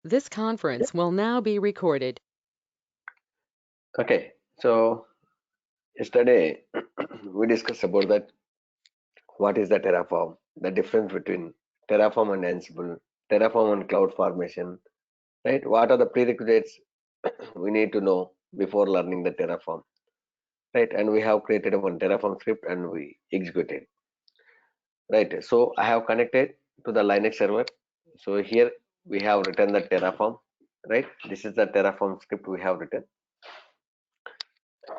This conference will now be recorded. Okay, so yesterday we discussed about that what is the Terraform, the difference between Terraform and Ansible, Terraform and cloud formation, right? What are the prerequisites we need to know before learning the Terraform, right? And we have created one Terraform script and we executed, right? So I have connected to the Linux server. So here we have written the Terraform, right? This is the Terraform script we have written.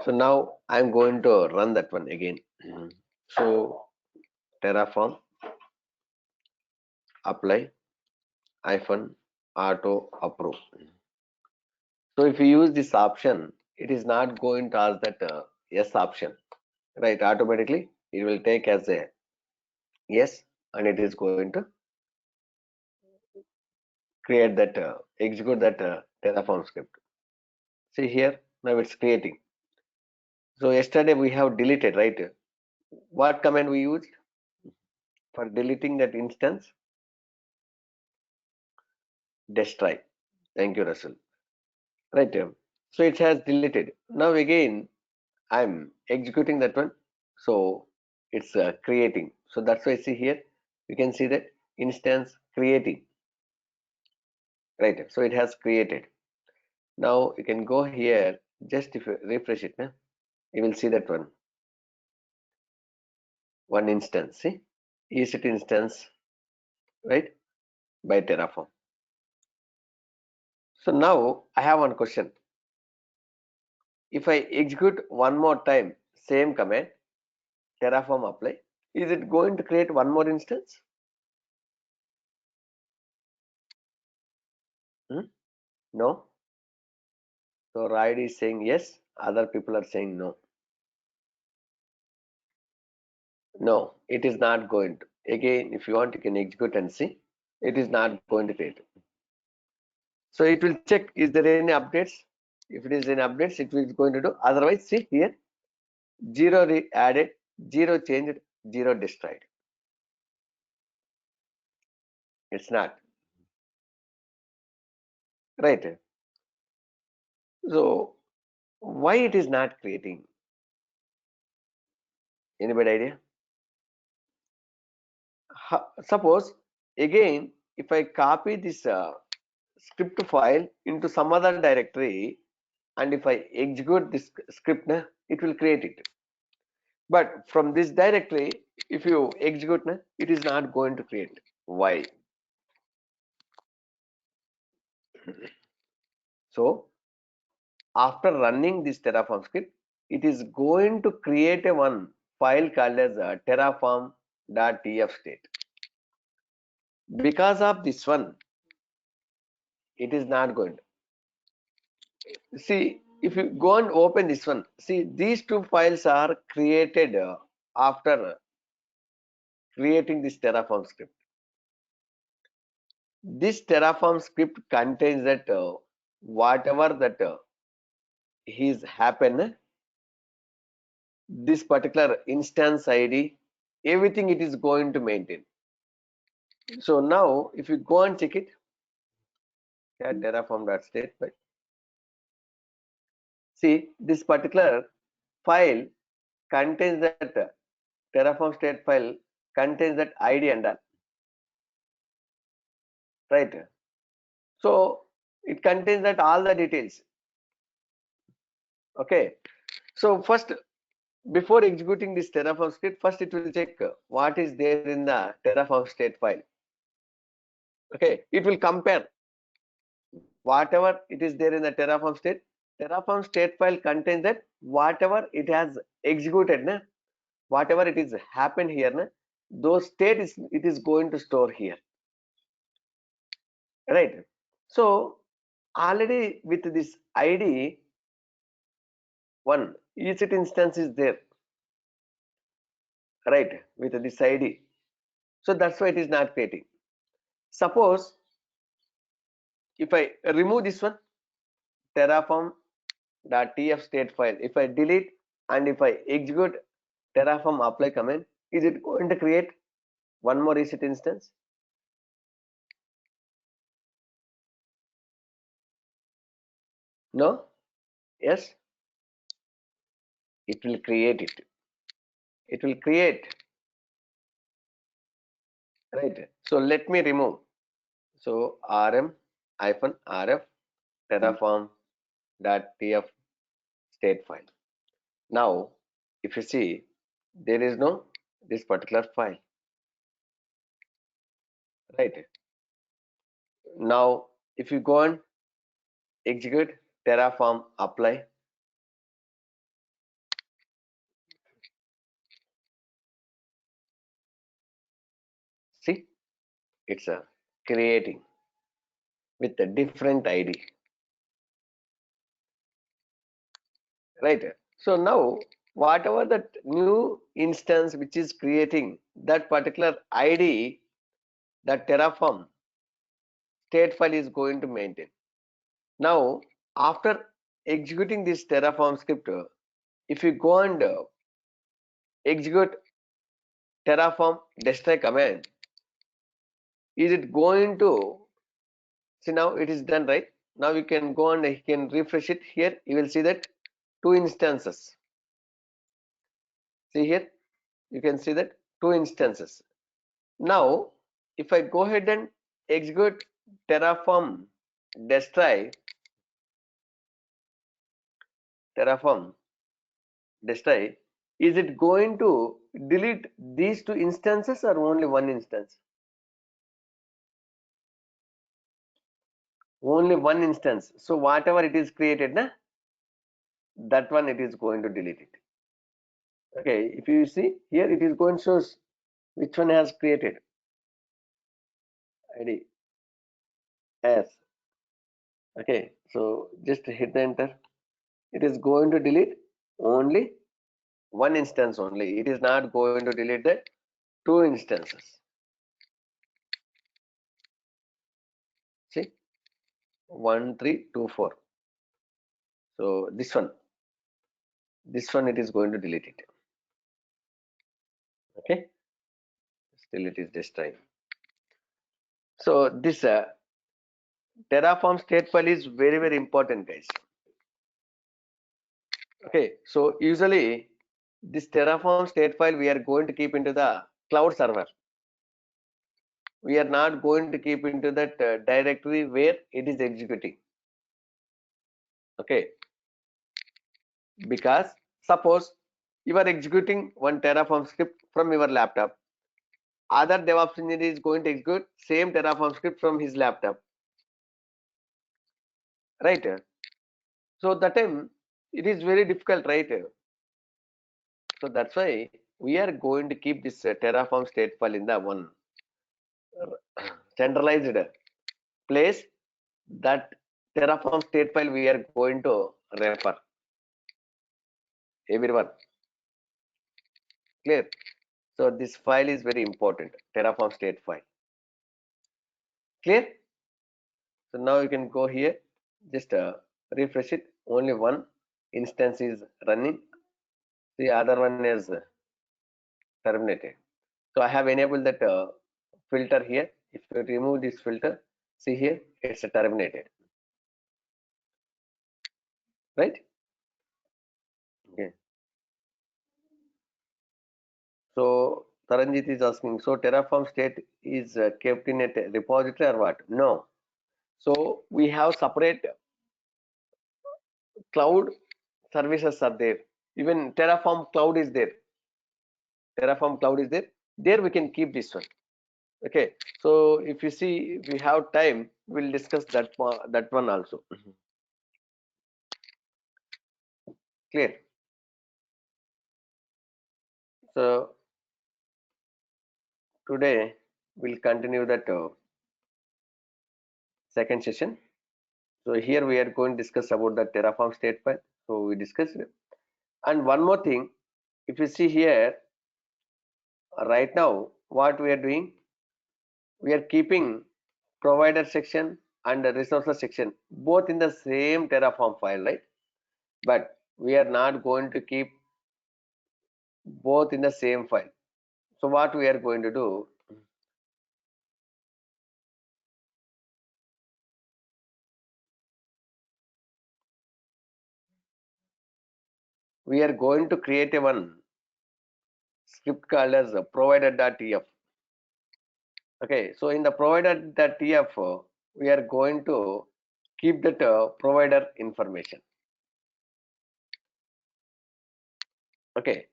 So now I'm going to run that one again. So Terraform apply hyphen auto approve. So if you use this option, it is not going to ask that yes option, right? Automatically it will take as a yes, and it is going to create that execute that Terraform script. See here, now it's creating. So yesterday we have deleted, right? What command we used for deleting that instance? Destroy. Thank you, Russell. Right. So it has deleted. Now again, I'm executing that one. So it's creating. So that's why I see here. You can see that instance creating. Right. So it has created. Now you can go here. Just if you refresh it, you will see that one instance. See, EC2 instance, right? By Terraform. So now I have one question. If I execute one more time, same command, Terraform apply, is it going to create one more instance? Hmm? No. So Ride is saying yes, other people are saying no. No, it is not going to. Again, if you want, you can execute and see. It is not going to create. So it will check, is there any updates? If it is any updates, it is going to do. Otherwise, see here, 0 added, 0 changed, 0 destroyed. It's not. Right. So why it is not creating? Anybody idea? Suppose again, if I copy this script file into some other directory, and if I execute this script, it will create it. But from this directory, if you execute, it is not going to create. Why? So after running this Terraform script, it is going to create a one file called as terraform.tf state. Because of this one, it is not going to. See, if you go and open this one, see these two files are created after creating this Terraform script. This Terraform script contains that whatever that is happen, this particular instance ID, everything it is going to maintain. So now if you go and check it, terraform.state, but see this particular file contains that terraform state file contains that ID and all, right? So it contains that all the details. Okay. So first, before executing this Terraform script, first it will check what is there in the Terraform state file. Okay, it will compare whatever it is there in the Terraform state. Terraform state file contains that whatever it has executed, whatever it is happened here, those state is it is going to store here, right? So already with this ID, one EC2 instance is there, right? With this ID, so that's why it is not creating. Suppose if I remove this one terraform.tf state file, if I delete and if I execute terraform apply command, is it going to create one more EC2 instance? No? Yes? It will create it. It will create, right? So let me remove. So rm hyphen rf terraform dot tf state file. Now, if you see, there is no this particular file, right? Now, if you go and execute Terraform apply, see, it's a creating with a different ID, right? So now, whatever that new instance which is creating that particular ID, that Terraform state file is going to maintain. Now, after executing this Terraform script, if you go and execute Terraform destroy command, is it going to see? Now it is done, right? Now you can go and you can refresh it. Here you will see that two instances. See here, you can see that two instances. Now if I go ahead and execute terraform destroy, terraform destroy, is it going to delete these two instances or only one instance? Only one instance. So whatever it is created, na, that one it is going to delete it. Okay, if you see here, it is going to show which one has created ID as. Okay, so just hit the enter. It is going to delete only one instance only. It is not going to delete the two instances. See, 1324. So this one it is going to delete it. Okay, still it is destroying. So this Terraform state file is very important, guys. Okay, so usually this Terraform state file we are going to keep into the cloud server. We are not going to keep into that directory where it is executing. Okay, because suppose you are executing one Terraform script from your laptop, other DevOps engineer is going to execute same Terraform script from his laptop, right? So that time it is very difficult, right? So that's why we are going to keep this Terraform state file in the one centralized place. That Terraform state file we are going to refer everyone. Clear? So this file is very important, Terraform state file. Clear? So now you can go here, just refresh it. Only one instance is running. The other one is terminated. So I have enabled that filter here. If you remove this filter, see here, it's terminated. Right? Okay. So Taranjit is asking, so Terraform state is kept in a repository or what? No. So we have separate cloud services are there. Even Terraform cloud is there. Terraform cloud is there. There we can keep this one. Okay. So if you see, if we have time, we'll discuss that one also. Clear. So today we'll continue that second session. So here we are going to discuss about the Terraform state file. So we discussed it. And one more thing, if you see here, right now, what we are doing, we are keeping provider section and the resources section both in the same Terraform file, right? But we are not going to keep both in the same file. So what we are going to do, we are going to create a one script called as provider.tf. Okay, so in the provider.tf, we are going to keep that provider information. Okay,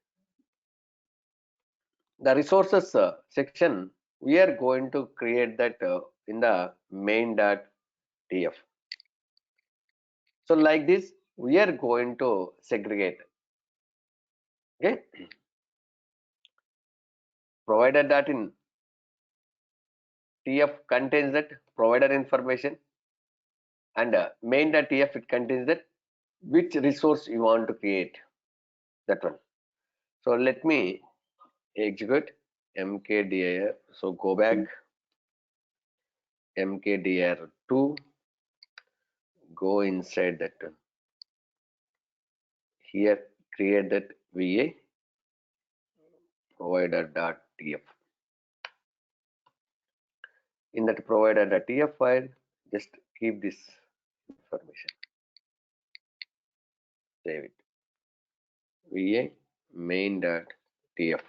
the resources section, we are going to create that in the main.tf. So like this, we are going to segregate. Okay, provider.in tf contains that provider information, and main.tf it contains that which resource you want to create, that one. So let me execute mkdir. So go back mkdir2, go inside that here, create that va provider.tf. In that provider.tf file, just keep this information, save it, va main.tf.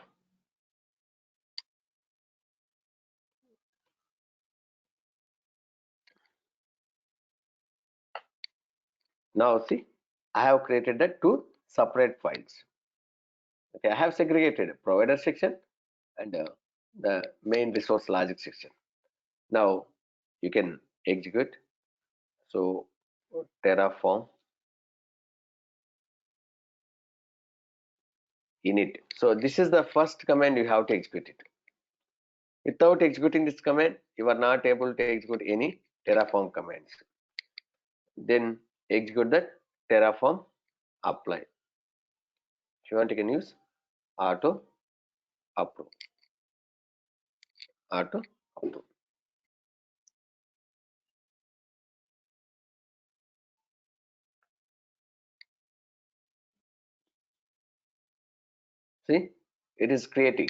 Now see, I have created the two separate files. Okay, I have segregated provider section and the main resource logic section. Now you can execute. So Terraform init. So this is the first command you have to execute it. Without executing this command, you are not able to execute any Terraform commands. Then execute that Terraform apply. If you want, you can use auto approve. Auto approve. See, it is creating.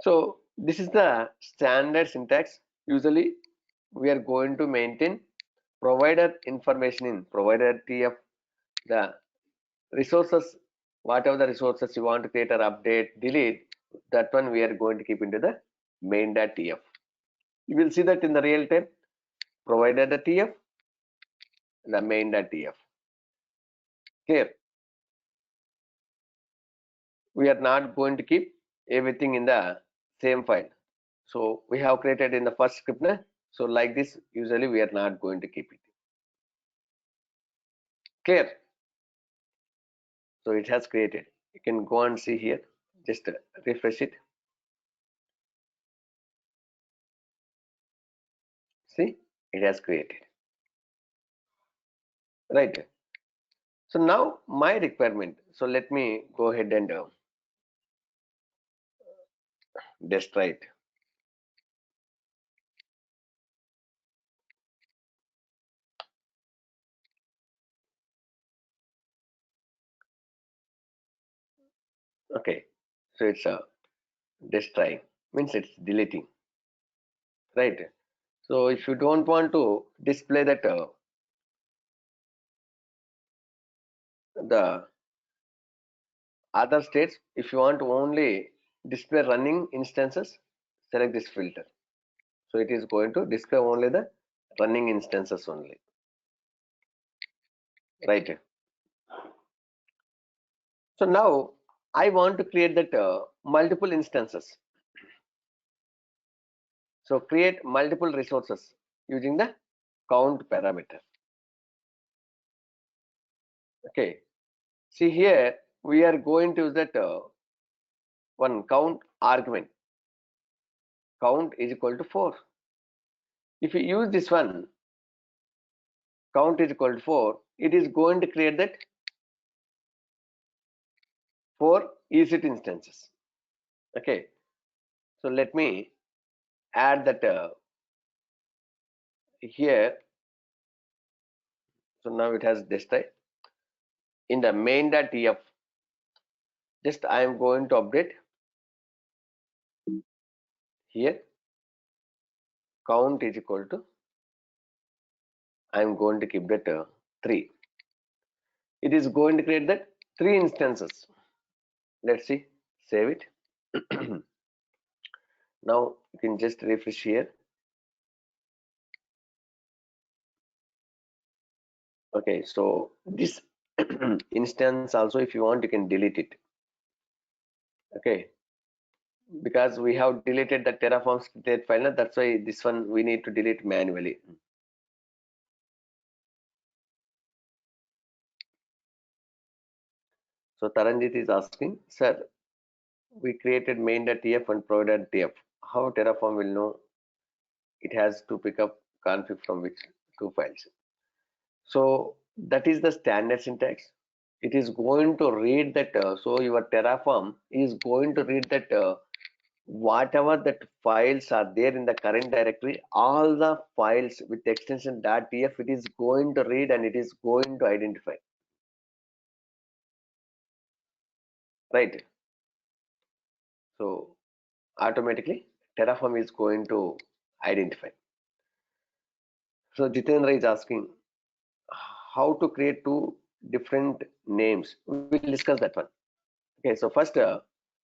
So this is the standard syntax. Usually we are going to maintain provider information in provider TF, the resources, whatever the resources you want to create or update, delete, that one we are going to keep into the main.tf. You will see that in the real time, provider.tf, the main.tf. Here, we are not going to keep everything in the same file. So we have created in the first script. So like this, usually we are not going to keep it. Clear? So it has created. You can go and see here. Just refresh it. See, it has created. Right. So now my requirement. So let me go ahead and destroy it. Okay. So it's destroy means it's deleting. Right. So if you don't want to display that the other states, if you want to only display running instances, select this filter. So it is going to display only the running instances only. Right. So now I want to create that multiple instances. So create multiple resources using the count parameter. Okay. See here, we are going to use that one count argument. Count is equal to 4. If you use this one, count is equal to 4, it is going to create that 4 EC2 instances. Okay. So let me add that here. So now it has destroyed. In the main.tf, just I am going to update here. Count is equal to, I am going to keep that 3. It is going to create that three instances. Let's see, save it. Now you can just refresh here. Okay, so this instance also, if you want, you can delete it. Okay, because we have deleted the Terraform state file, that's why this one we need to delete manually. So Taranjit is asking, sir, we created main.tf and provider.tf. How Terraform will know it has to pick up config from which two files? So that is the standard syntax. It is going to read that. So your Terraform is going to read that whatever that files are there in the current directory, all the files with extension .tf, it is going to read and it is going to identify. Right. So automatically Terraform is going to identify. So Jitendra is asking how to create two different names. We'll discuss that one. Okay, so first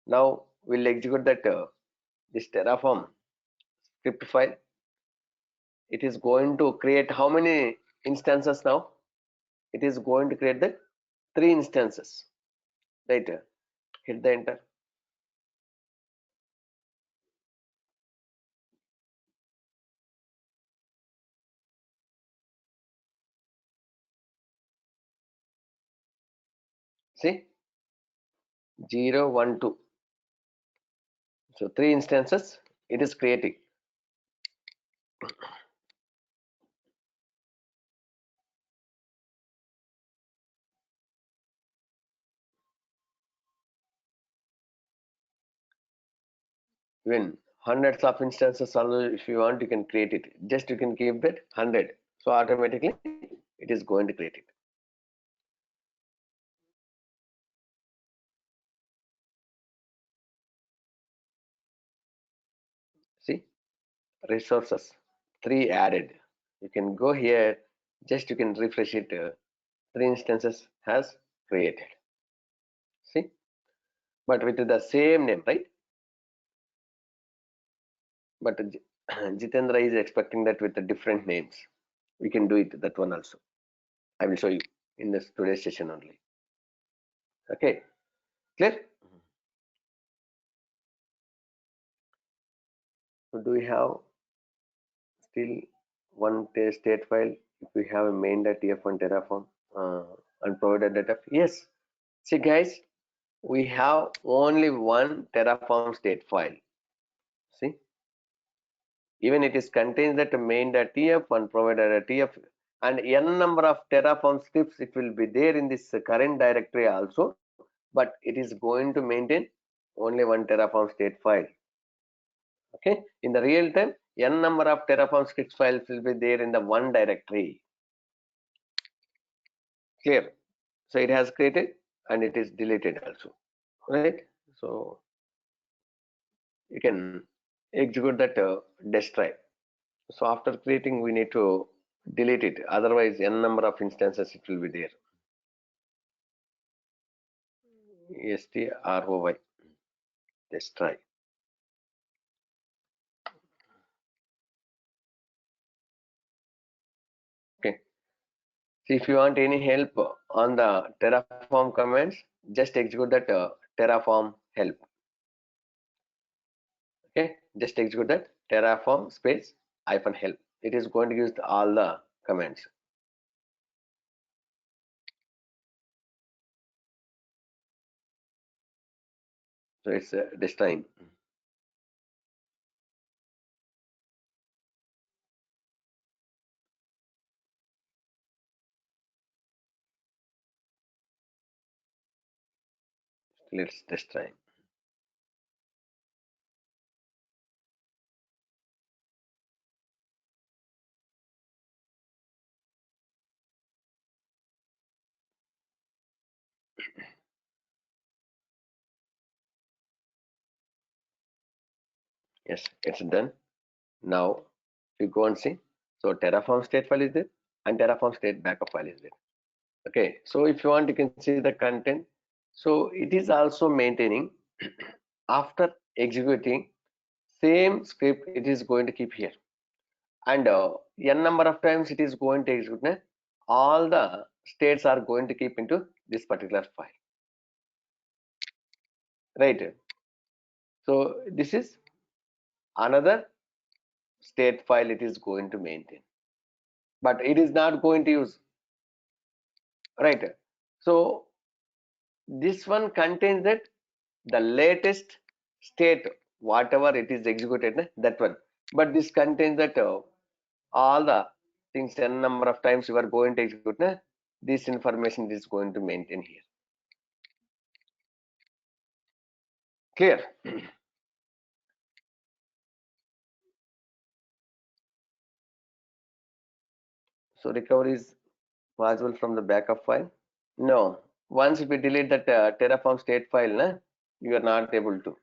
now we'll execute that this Terraform script file. It is going to create how many instances now? It is going to create the three instances. Right, hit the enter. See, 0, 1, 2. So three instances it is creating. When hundreds of instances, although if you want, you can create it. Just you can give that 100. So automatically it is going to create it. See, resources 3 added. You can go here, just you can refresh it. 3 instances has created. See, but with the same name, right? But Jitendra is expecting that with the different names. We can do it, that one also. I will show you in this today's session only. Okay, clear? So do we have still one state file if we have a main.tf on Terraform and provided data? Yes. See guys, we have only one Terraform state file. See, even it is contains that main.tf and provider.tf and n number of Terraform scripts. It will be there in this current directory also, but it is going to maintain only one Terraform state file. Okay, in the real time, n number of Terraform scripts files will be there in the one directory. Clear? So it has created and it is deleted also, right? So you can execute that destroy. So after creating, we need to delete it. Otherwise, n number of instances it will be there. STROY, destroy. Okay. So if you want any help on the Terraform commands, just execute that Terraform help. Okay, just execute that Terraform space -help. It is going to use all the commands. So it's this time. Let's this time. Yes, it's done. Now you go and see. So Terraform state file is there and Terraform state backup file is there. Okay, so if you want, you can see the content. So it is also maintaining after executing same script, it is going to keep here, and n number of times it is going to execute. All the states are going to keep into this particular file, right? So this is another state file it is going to maintain, but it is not going to use, right? So this one contains that the latest state, whatever it is executed, that one. But this contains that all the things n number of times you are going to execute, this information is going to maintain here. Clear? So recovery is possible from the backup file? No. Once we delete that Terraform state file, you are not able to.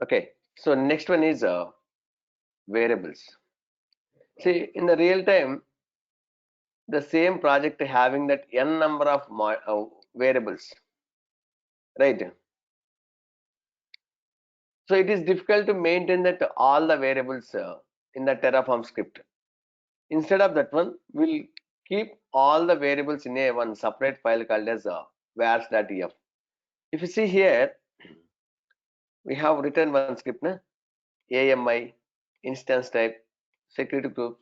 Okay. So next one is variables. See, in the real time, the same project having that n number of variables, right? So it is difficult to maintain that all the variables in the Terraform script. Instead of that one, we'll keep all the variables in a one separate file called as vars.ef. If you see here, we have written one script, AMI, instance type, security groups.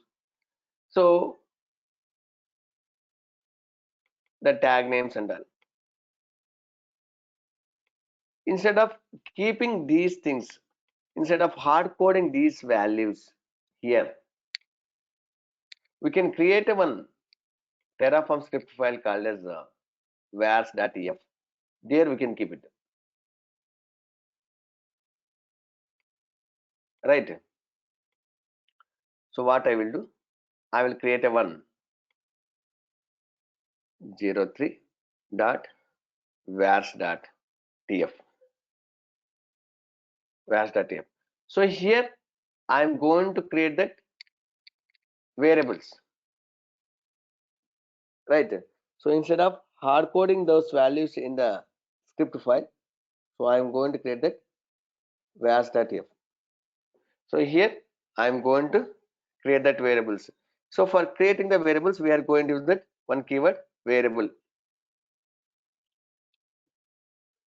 So the tag names and all. Instead of keeping these things, instead of hard coding these values here, we can create a one Terraform script file called as vars.ef. There we can keep it, right? So what I will do, I will create a one 03 dot vars.tf, vars.tf. So here I am going to create that variables, right? So instead of hard coding those values in the script file, so I am going to create that vars.tf. So here I am going to create that variables. So for creating the variables, we are going to use that one keyword variable,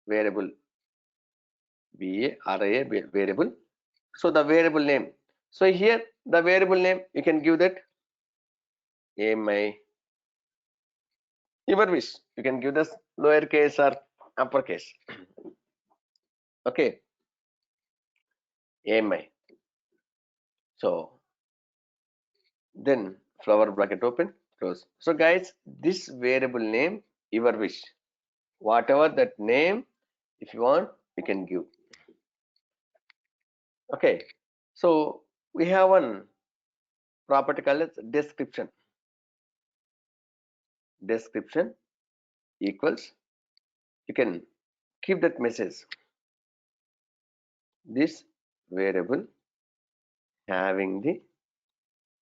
variable, variable. So the variable name. So here the variable name you can give that my your wish. You can give this lowercase or uppercase. Okay, my. So then flower bracket open, close. So guys, this variable name your wish. Whatever that name, if you want, you can give. Okay. So we have one property called as description. Description equals, you can keep that message. This variable having the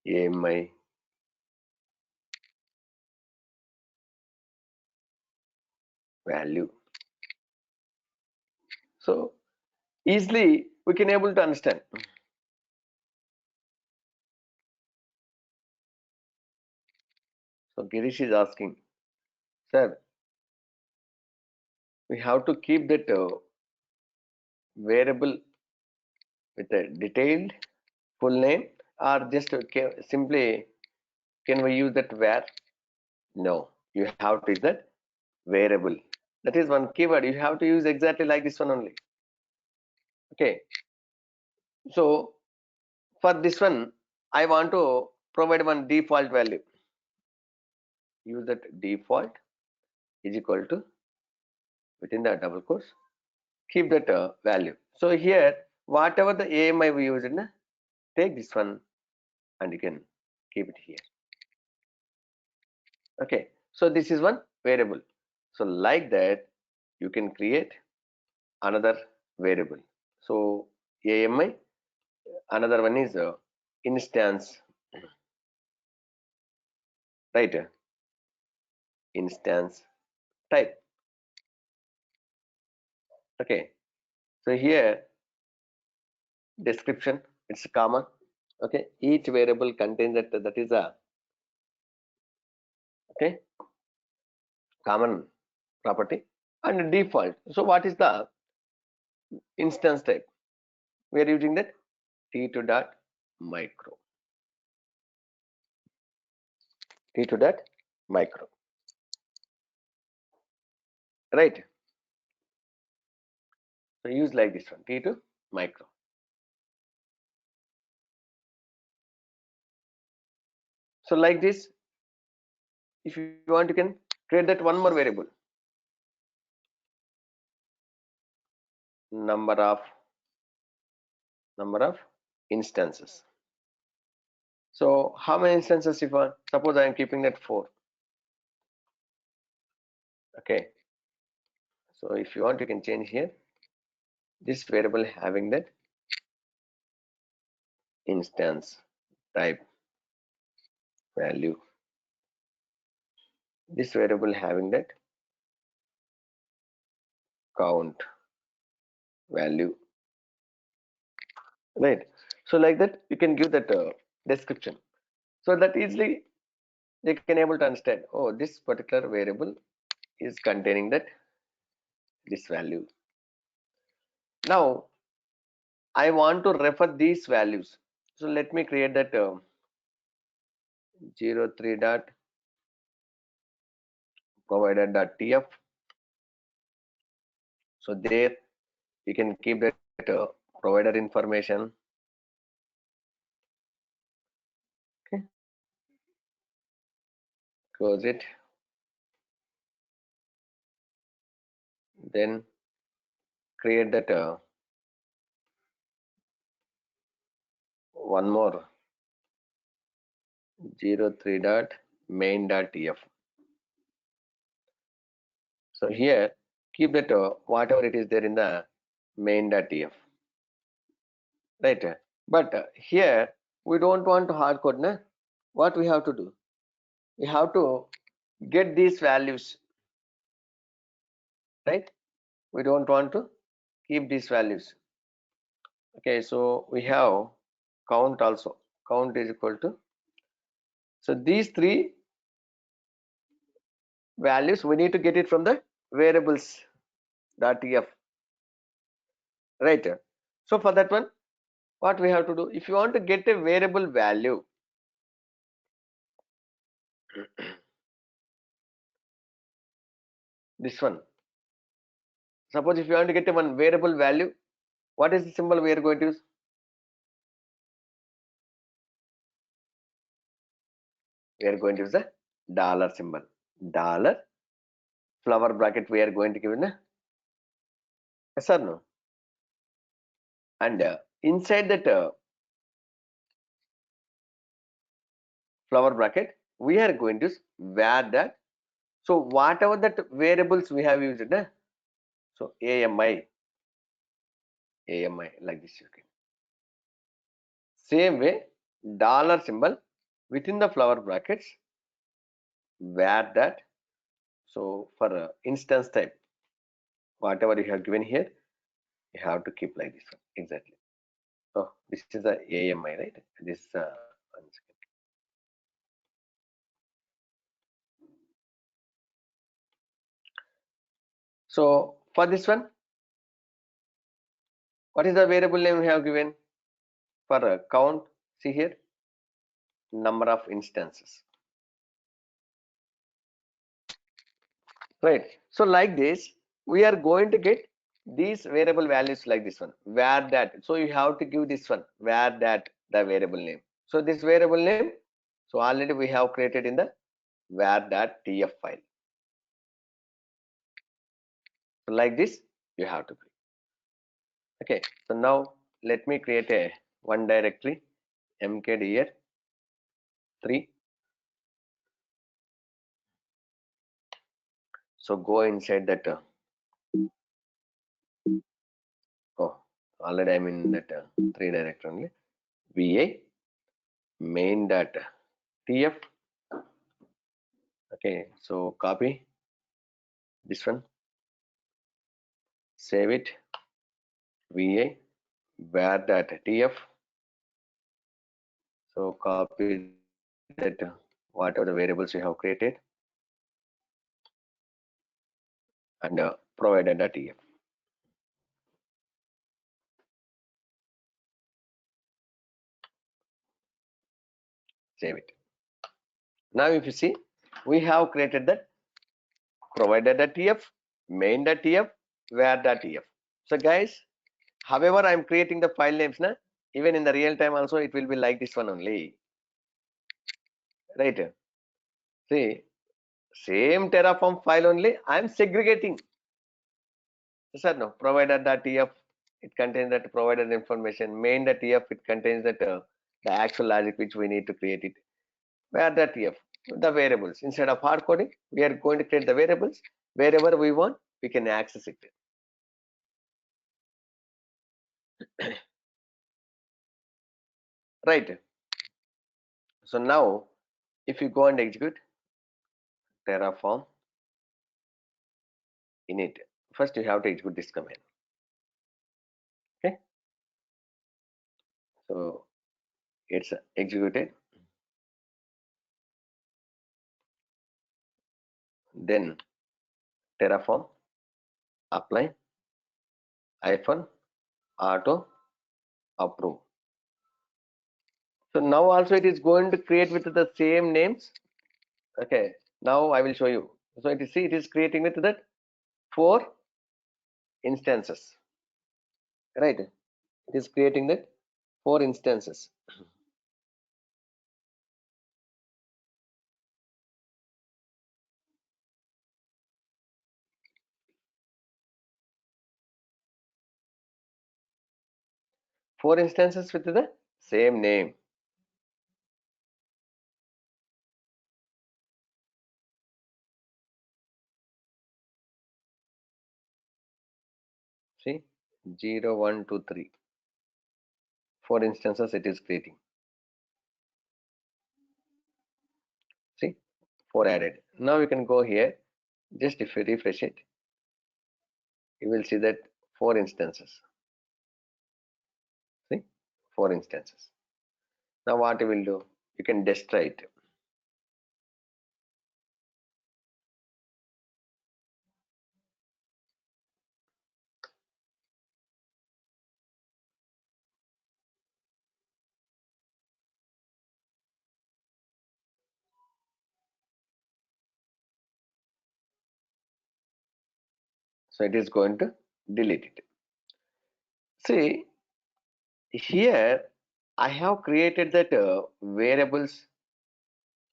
AMI value. So easily we can able to understand. So Girish is asking, sir, we have to keep that variable with a detailed full name, or just simply can we use that var? No, you have to use that variable. That is one keyword. You have to use exactly like this one only. Okay. So for this one, I want to provide one default value. Use that default is equal to, within the double quotes, keep that value. So here, whatever the AMI we used, take this one and you can keep it here. Okay. So this is one variable. So like that, you can create another variable. So AMI, another one is instance right? Instance type. Okay, so here description, it's common. Okay, each variable contains that is a, okay, common property and default. So what is the instance type? We are using that t2 dot micro, t2 dot micro, right? So use like this one, t2 micro. So like this, if you want, you can create that one more variable, number of instances. So how many instances if I suppose I am keeping that 4. Okay, so if you want, you can change here this variable having that instance type value, this variable having that count value, right? So like that you can give that description, so that easily they can able to understand, oh, this particular variable is containing that this value. Now I want to refer these values, so let me create that 03 dot provider dot tf. So there you can keep that provider information. Okay, close it, then create that one more 03 dot main dot tf. So here keep that whatever it is there in the main dot tf, right? But here we don't want to hard code, na? What we have to do, we have to get these values, right? We don't want to keep these values. Okay, so we have count also, count is equal to, so these three values we need to get it from the variables dot tf, right? So for that one, what we have to do, if you want to get a variable value, this one, suppose if you want to get a one variable value, what is the symbol we are going to use? We are going to use the dollar symbol, dollar flower bracket we are going to give in a, yes or no? And inside that flower bracket we are going to where that, so whatever that variables we have used, so ami like this, okay. Same way, dollar symbol within the flower brackets where that, so for instance type, whatever you have given here, you have to keep like this one exactly. So this is the ami, right? This one second. So for this one, what is the variable name we have given for count? See here, number of instances, right? So like this we are going to get these variable values like this one where that, so you have to give this one where that the variable name. So this variable name, so already we have created in the where that tf file. So like this you have to create. Okay, so now let me create a one directory mkdir 3. So go inside that oh, already I'm in that 3 directory only, va main dot tf Okay, so copy this one, save it, va var that tf. So copy that whatever the variables you have created and provided that tf. Save it. Now if you see, we have created that provider.tf, main.tf, var.tf. So guys, however I'm creating the file names, na, even in the real time also it will be like this one only, right? See, same Terraform file only I'm segregating. Yes or no? Provider.tf, it contains that provider information. Main.tf, it contains that the actual logic which we need to create it. Var.tf, the variables. Instead of hard coding, we are going to create the variables. Wherever we want, we can access it. Right. So now, if you go and execute Terraform init, first you have to execute this command. Okay. So it's executed. Then Terraform apply hyphen auto approve. So now also it is going to create with the same names. Okay. Now I will show you. So it is, see, it is creating with that 4 instances. Right. It is creating that 4 instances. Four instances with the same name. See, 0, 1, 2, 3. 4 instances it is creating. See, 4 added. Now you can go here. Just if you refresh it, you will see that 4 instances. See, 4 instances. Now what you will do? You can destroy it. So it is going to delete it. See, here I have created that variables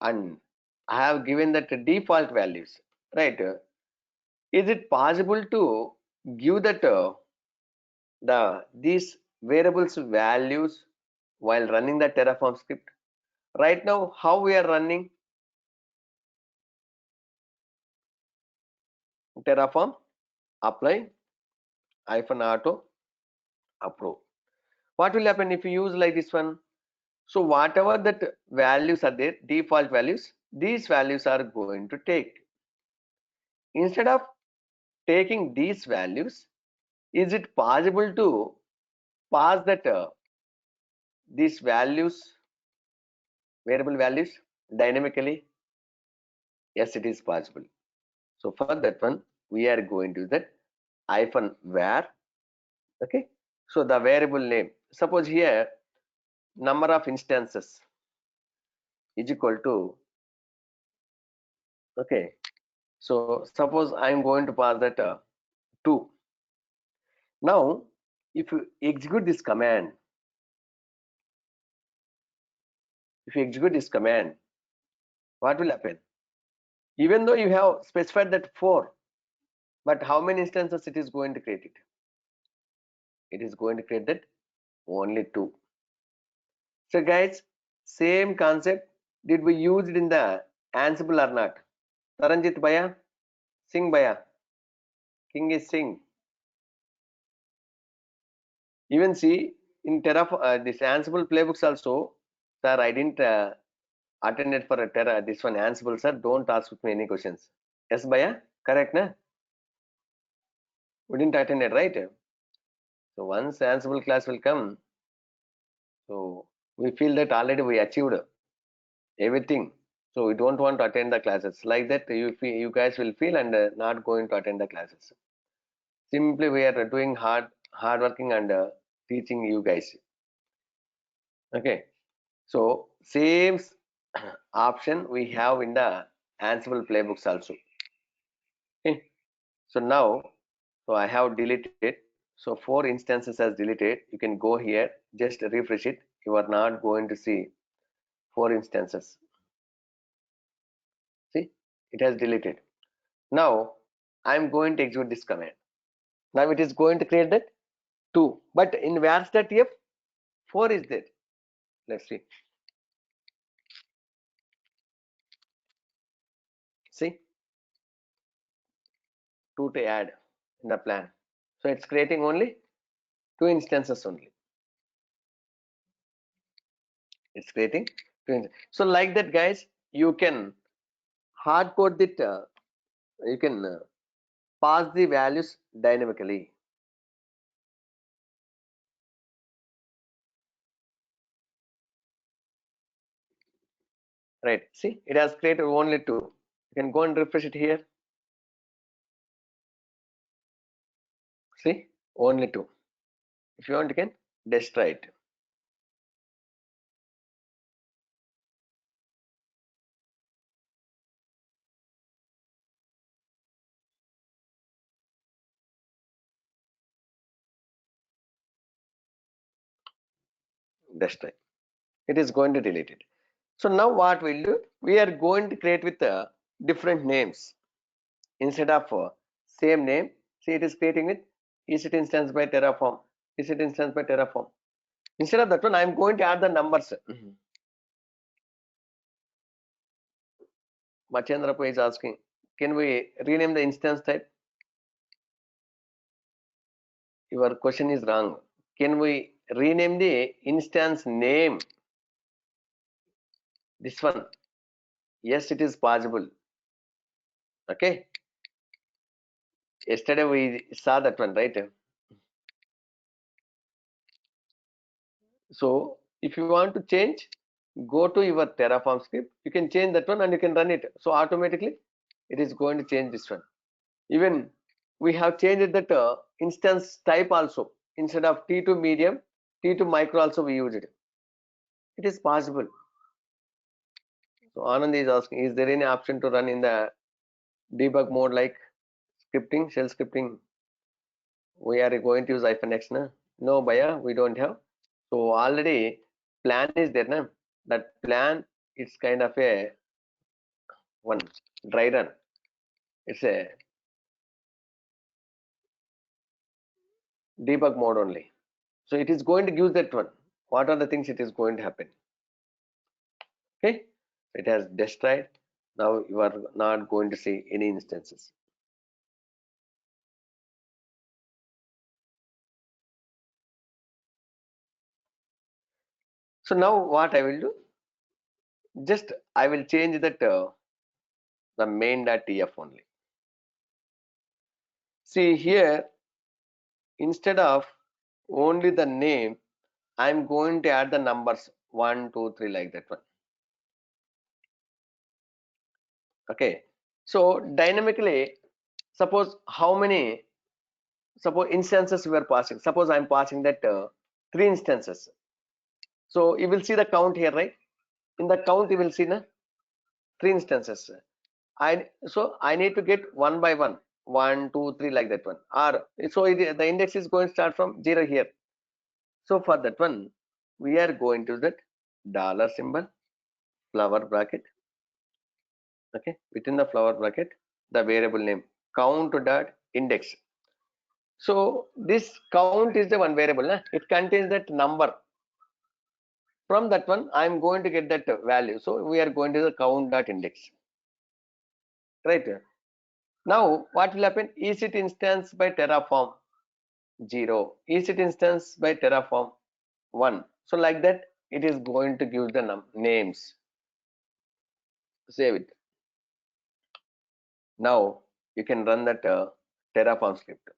and I have given that default values. Right? Is it possible to give that these variables values while running the Terraform script? Right now, how we are running Terraform? Apply hyphen auto approve. What will happen if you use like this one? So whatever that values are there, default values, these values are going to take. Instead of taking these values, is it possible to pass that these values, variable values dynamically? Yes, it is possible. So for that one, we are going to that hyphen var. Okay. So the variable name, suppose here number of instances is equal to, okay. So suppose I am going to pass that 2. Now, if you execute this command, what will happen? Even though you have specified that 4, but how many instances it is going to create it? It is going to create that only 2. So guys, same concept did we use it in the Ansible or not? Taranjit Bhaiya, Singh Bhaiya, King is Singh. Even see in Terraform, this Ansible playbooks also, sir, I didn't attended for a Terra, this one Ansible sir, don't ask with me any questions. Yes, Baya, correct na? We didn't attend it, right? So once Ansible class will come, so we feel that already we achieved everything. So we don't want to attend the classes. Like that, you guys will feel and not going to attend the classes. Simply we are doing hard working and teaching you guys. Okay. So same option we have in the Ansible playbooks also. Okay. So now, so I have deleted. So 4 instances has deleted. You can go here, just refresh it. You are not going to see 4 instances. See, it has deleted. Now I'm going to execute this command. Now it is going to create that 2. But in var.f, 4 is there. Let's see. See, 2 to add in the plan. So it's creating only 2 instances only. It's creating 2 instances. So like that, guys, you can hard code it. You can pass the values dynamically. Right. See, it has created only 2. You can go and refresh it here. See, only 2. If you want, you can destroy it. Destroy. It is going to delete it. So now what we'll do? We are going to create with different names instead of same name. See, it is creating with EC2 instance by Terraform. EC2 instance by Terraform. Instead of that one, I'm going to add the numbers. Machendrapa is asking, can we rename the instance type? Your question is wrong. Can we rename the instance name? This one. Yes, it is possible. Okay. Yesterday we saw that one, right? So if you want to change, go to your Terraform script. You can change that one and you can run it. So automatically it is going to change this one. Even we have changed that instance type also. Instead of T2 medium, T2 micro also we use it. It is possible. So Anand is asking, is there any option to run in the debug mode like scripting, shell scripting? We are going to use -x, na? No, Baya, we don't have. So already plan is there, na? That plan it's kind of a one dry run. It's a debug mode only. So it is going to use that one. What are the things it is going to happen? Okay, it has destroyed. Now you are not going to see any instances. So now what I will do? Just I will change that the main.tf only. See here, instead of only the name, I'm going to add the numbers 1, 2, 3 like that one. Okay. So dynamically, suppose how many, suppose instances we are passing. Suppose I'm passing that 3 instances. So you will see the count here, right? In the count, you will see na 3 instances. I need to get one by one, 1, 2, 3 like that one. Or so the index is going to start from 0 here. So for that one, we are going to that dollar symbol, flower bracket. Okay, within the flower bracket, the variable name count dot index. So this count is the one variable. Na? It contains that number. From that one, I'm going to get that value. So we are going to the count dot index. Right. Now what will happen? Is it instance by Terraform 0? Is it instance by Terraform 1? So like that, it is going to give the names. Save it. Now you can run that Terraform script.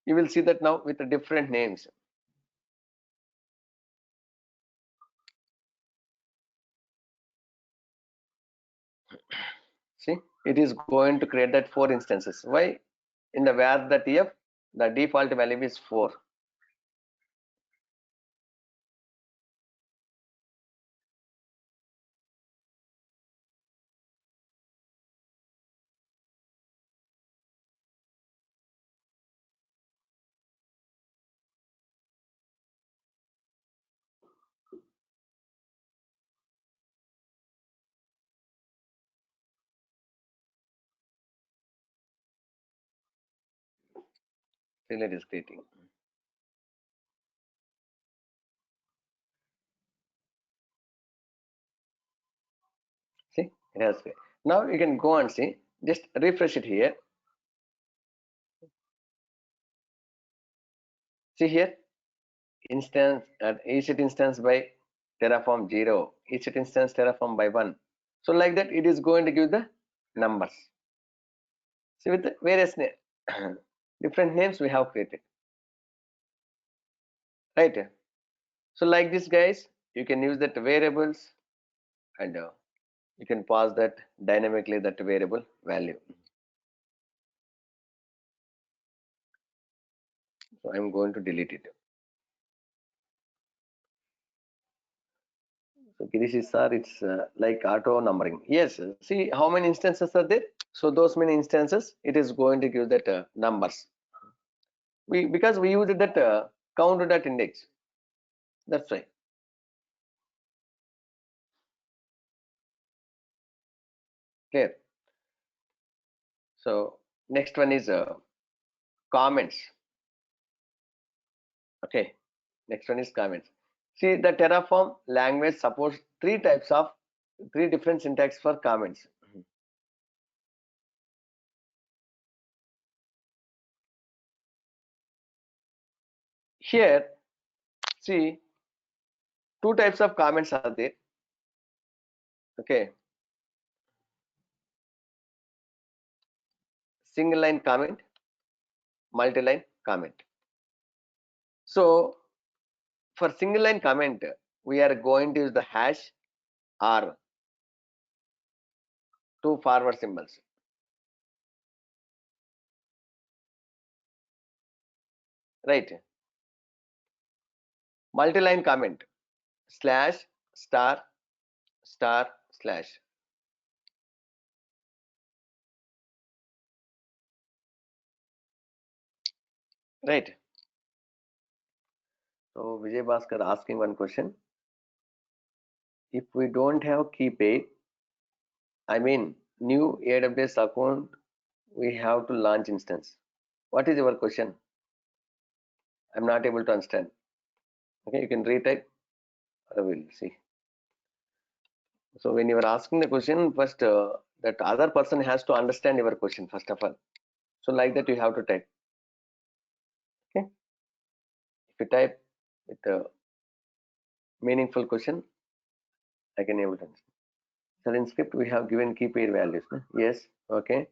You will see that now with the different names. See, it is going to create that 4 instances. Why? In the var that f, the default value is 4. Still it is creating. See, it has. Now you can go and see. Just refresh it here. See here, instance at each instance by Terraform 0, each instance Terraform by 1. So like that, it is going to give the numbers. See, with the various different names we have created, right? So like this, guys, you can use that variables, and you can pass that dynamically that variable value. So I'm going to delete it. So Girish sir, it's like auto numbering. Yes, see how many instances are there. So those many instances, it is going to give that numbers. Because we use that count that index. That's why. Clear. So next one is comments. Okay. Next one is comments. See, the Terraform language supports three different syntax for comments. Here, see, two types of comments are there. Okay. Single line comment, multi-line comment. So for single line comment, we are going to use the hash or two forward symbols. Right. Multi-line comment slash star star slash. Right. So Vijay Bhaskar asking one question. If we don't have key paid, I mean new AWS account, we have to launch instance. What is your question? I'm not able to understand. Okay, you can retype. I will see. So when you are asking the question, first that other person has to understand your question first of all. So like that you have to type. Okay. If you type with a meaningful question, I can able to understand. So in script we have given key pair values. No? Yes. Okay.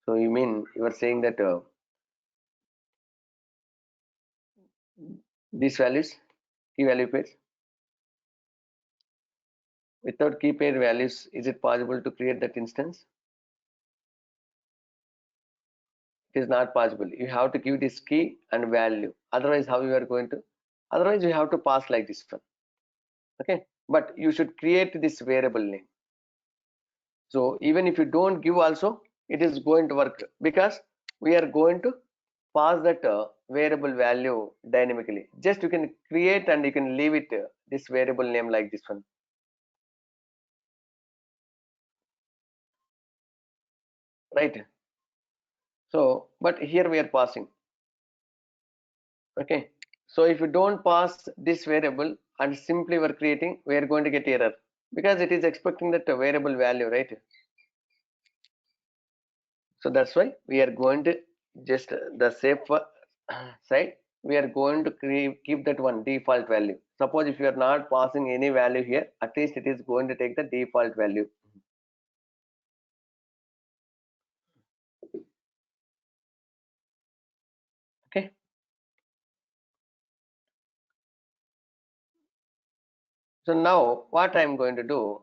So you mean you are saying that these values, key value pairs, without key pair values, is it possible to create that instance? It is not possible. You have to give this key and value. Otherwise, how you are going to? Otherwise, you have to pass like this one. Okay. But you should create this variable name. So even if you don't give also, it is going to work because we are going to pass that variable value dynamically. Just you can create and you can leave it this variable name like this one. Right. So, but here we are passing. Okay. So if you don't pass this variable and simply we're creating, we are going to get error because it is expecting that variable value, right? So that's why we are going to just the safe side. We are going to keep that one default value. Suppose if you are not passing any value here, at least it is going to take the default value. So now what I'm going to do,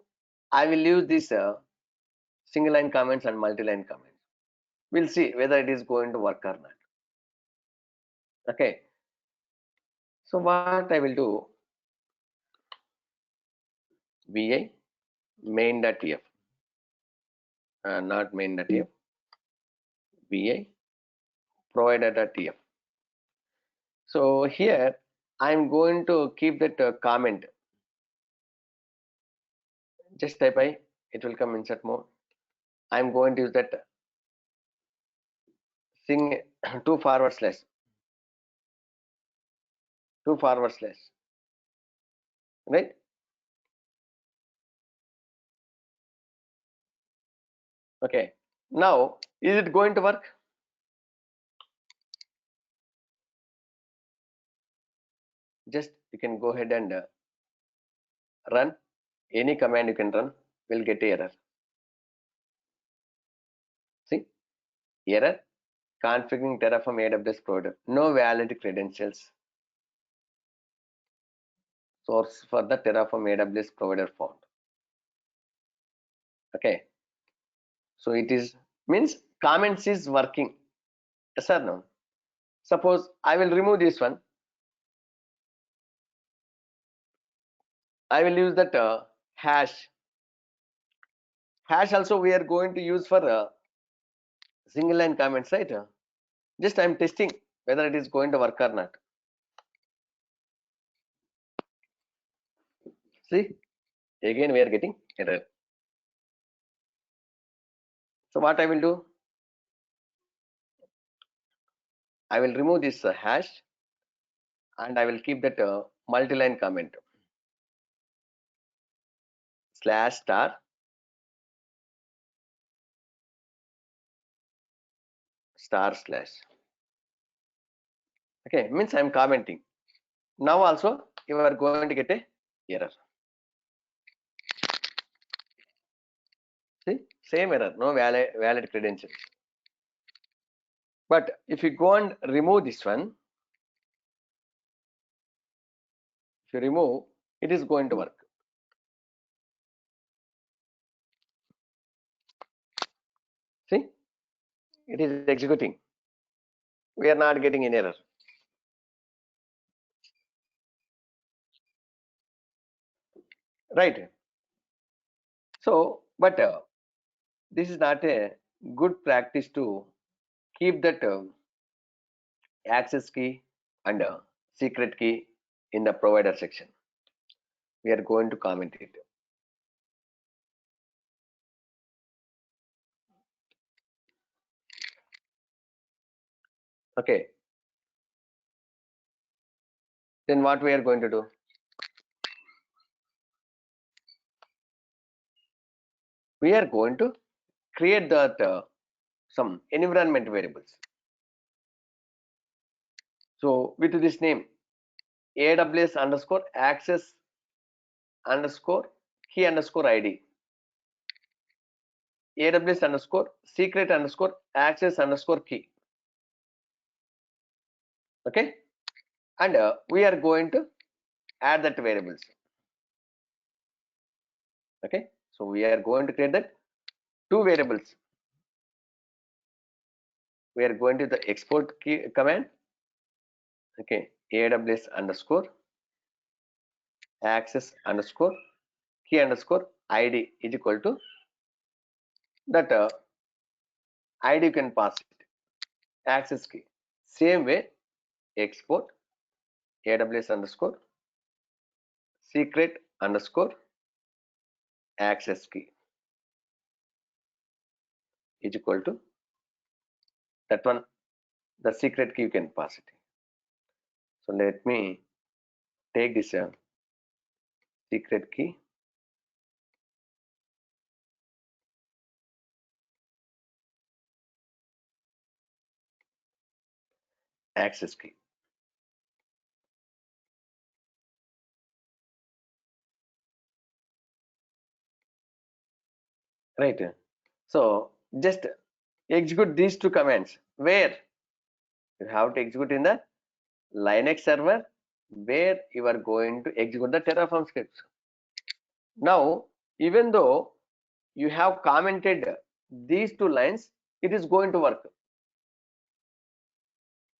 I will use this single line comments and multi-line comments. We'll see whether it is going to work or not. Okay. So what I will do, VI main.tf, not main.tf, VI provider.tf. So here I'm going to keep that comment. Just type I, it will come insert mode. I'm going to use that sing two forward slash, right? Okay. Now, is it going to work? Just you can go ahead and run any command you can run, will get error. See, error, configuring Terraform AWS provider, no valid credentials. Source for the Terraform AWS provider found. Okay, so it is means comments is working. Yes or no? Suppose I will remove this one. I will use that hash. Hash also we are going to use for single line comments, right? Just I am testing whether it is going to work or not. See, again we are getting error. So what I will do, I will remove this hash and I will keep that multi-line comment slash star star slash. Okay, means I am commenting. Now also you are going to get a error. See, same error, no valid credentials. But if you go and remove this one, if you remove, it is going to work. See, it is executing. We are not getting an error. Right. So, but this is not a good practice to keep that access key and secret key in the provider section. We are going to comment it. Okay. Then what we are going to do? We are going to create that some environment variables. So with this name, AWS underscore access underscore key underscore ID, AWS underscore secret underscore access underscore key. Okay, and we are going to add that variables. Okay, so we are going to create that two variables. We are going to the export key command. Okay, AWS underscore access underscore key underscore ID is equal to that ID you can pass it, access key. Same way, export AWS underscore secret underscore access key is equal to that one, the secret key you can pass it. So let me take this secret key access key. Right. So just execute these two commands where you have to execute in the Linux server where you are going to execute the Terraform scripts. Now, even though you have commented these two lines, it is going to work,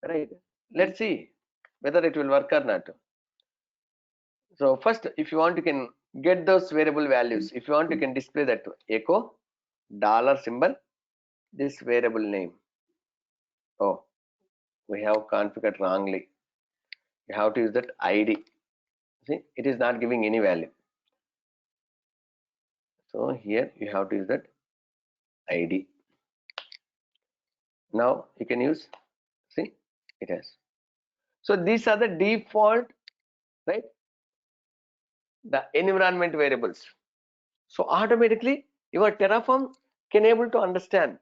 right? Let's see whether it will work or not. So first, if you want, you can get those variable values. If you want, you can display that echo dollar symbol, this variable name. Oh, we have configured wrongly. You have to use that ID. See, it is not giving any value. So here you have to use that ID. Now you can use, see, it has. So these are the default, right? The environment variables. So automatically your Terraform can able to understand,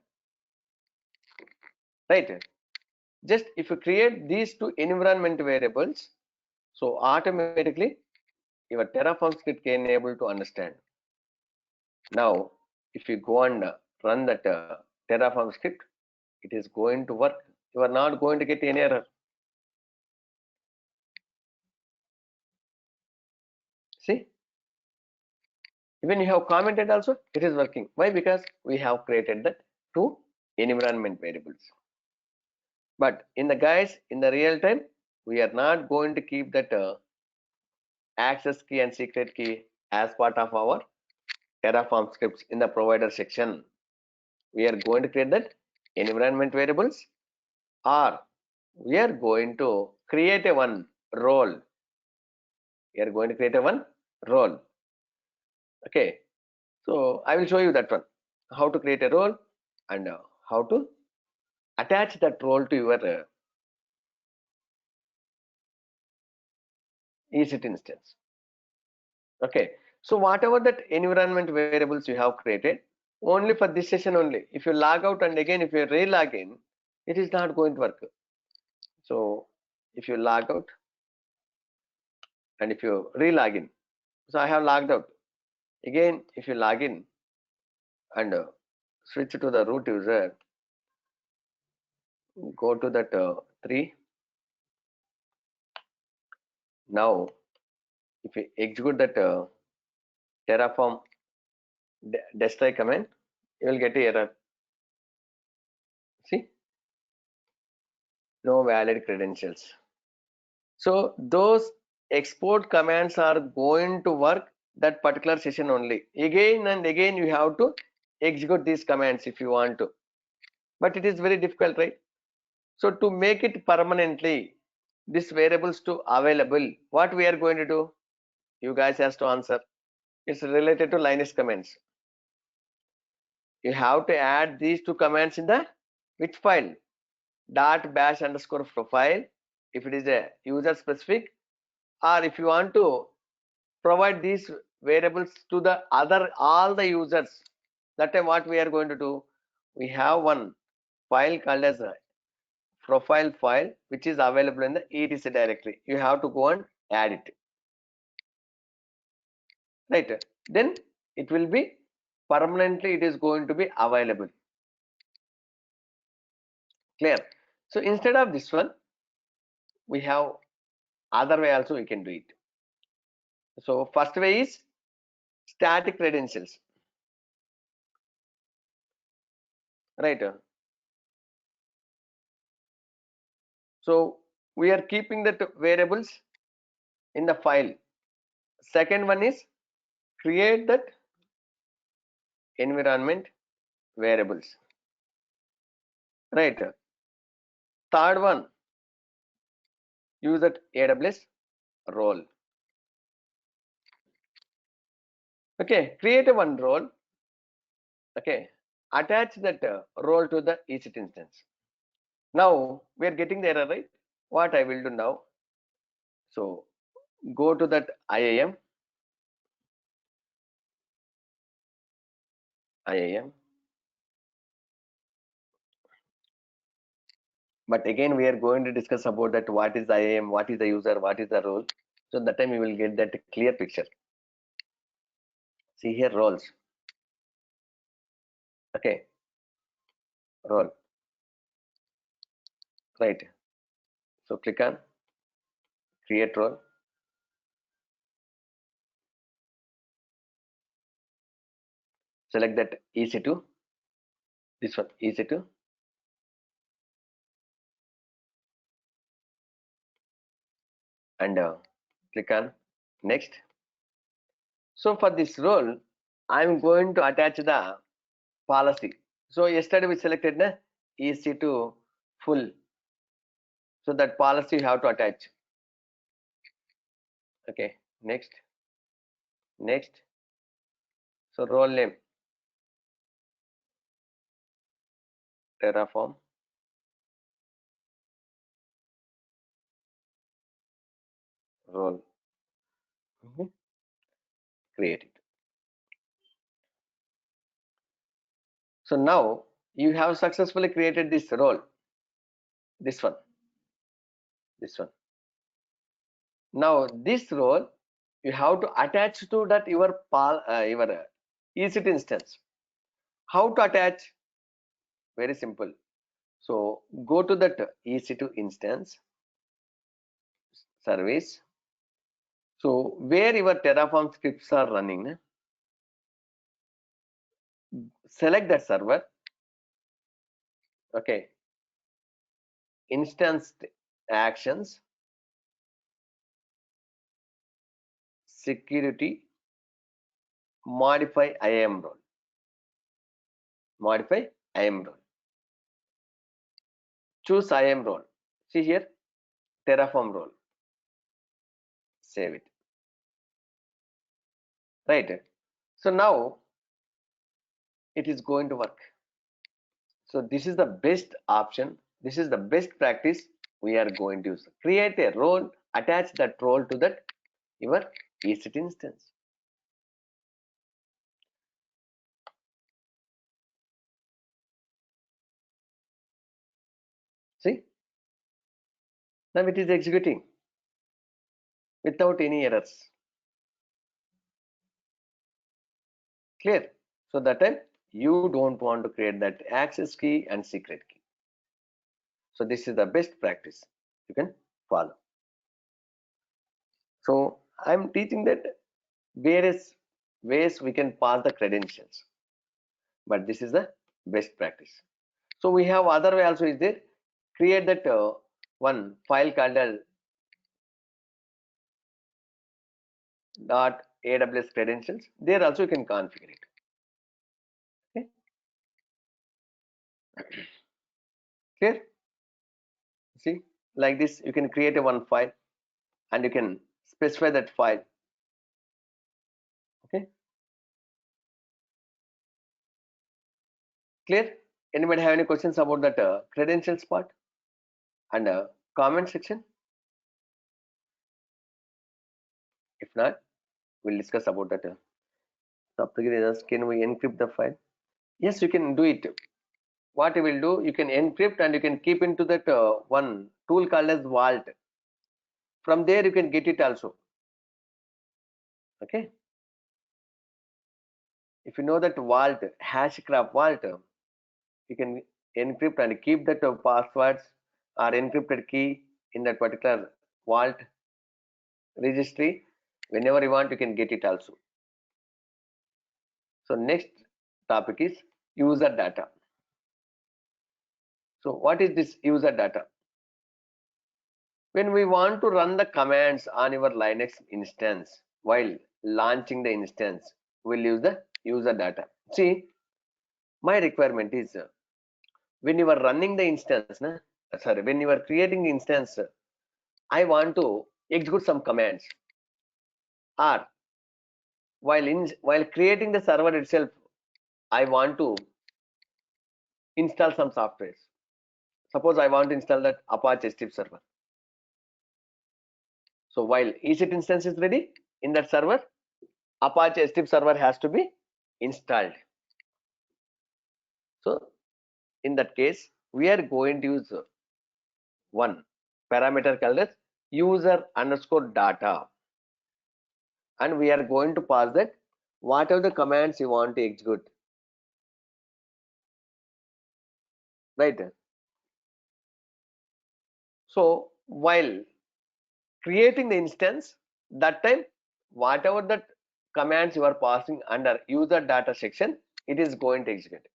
right? Just if you create these two environment variables, so automatically your Terraform script can able to understand. Now, if you go and run that Terraform script, it is going to work. You are not going to get any error. See, even you have commented also, it is working. Why? Because we have created that two environment variables. But in the guys, in the real time, we are not going to keep that access key and secret key as part of our Terraform scripts in the provider section. We are going to create that environment variables, or we are going to create a one role. We are going to create a one role. Okay, so I will show you that one, how to create a role and how to attach that role to your EC2 instance. Okay, so whatever that environment variables you have created, only for this session only. If you log out and again if you re-log in, it is not going to work. So if you log out and if you re-log in, so I have logged out. Again, if you log in and switch to the root user, go to that 3. Now, if you execute that Terraform destroy command, you will get a error. See, no valid credentials. So those export commands are going to work that particular session only. Again and again you have to execute these commands if you want to. But it is very difficult, right? So to make it permanently, these variables to available, what we are going to do? You guys has to answer. It's related to Linux commands. You have to add these two commands in the which file? Dot bash underscore profile if it is a user specific, or if you want to provide these variables to the other all the users, that time what we are going to do, we have one file called as a profile file which is available in the etc directory. You have to go and add it, right? Then it will be permanently, it is going to be available. Clear? So instead of this one, we have other way also we can do it. So first way is static credentials, right? So we are keeping the variables in the file. Second one is create that environment variables, right? Third one, use that AWS role. Okay, create a one role. Okay, attach that role to the EC2 instance. Now we are getting the error, right? What I will do now, so go to that IAM, but again we are going to discuss about that what is the IAM, what is the user, what is the role. So that time you will get that clear picture. See here roles. Okay, role, right? So click on create role. Select that EC2, this one EC2, and click on next. So for this role, I'm going to attach the policy. So yesterday we selected the EC2 full. So that policy you have to attach. Okay, next, next. So role name, Terraform, role, create it. So now you have successfully created this role, this one, this one. Now this role you have to attach to that your EC2 instance. How to attach? Very simple. So go to that EC2 instance service. So where your Terraform scripts are running, select that server. Okay, instance actions, security, modify IAM role, modify IAM role. Choose IAM role. See here, Terraform role. Save it. Right. So now it is going to work. So this is the best option. This is the best practice we are going to use. Create a role, attach that role to that your EC2 instance. See, now it is executing without any errors. Clear? So that time you don't want to create that access key and secret key. So this is the best practice you can follow. So I'm teaching that various ways we can pass the credentials, but this is the best practice. So we have other way also is there. Create that one file called as .aws credentials. There also you can configure it. Okay, clear? See, like this you can create a one file and you can specify that file. Okay, clear? Anybody have any questions about that credentials part and comment section? If not, we'll discuss about that topic. Can we encrypt the file? Yes, you can do it. What you will do, you can encrypt and you can keep into that one tool called as vault. From there you can get it also. Okay, if you know that vault, hashcraft vault, you can encrypt and keep that passwords or encrypted key in that particular vault registry. Whenever you want, you can get it also. So next topic is user data. So what is this user data? When we want to run the commands on your Linux instance while launching the instance, we'll use the user data. See, my requirement is when you are running the instance, when you are creating the instance, I want to execute some commands, or while creating the server itself, I want to install some softwares. Suppose I want to install that Apache strip server. So while EC2 instance is ready in that server, Apache strip server has to be installed. So in that case, we are going to use one parameter called as user underscore data, and we are going to pass that whatever the commands you want to execute. Right. So while creating the instance, that time whatever that commands you are passing under user data section, it is going to execute.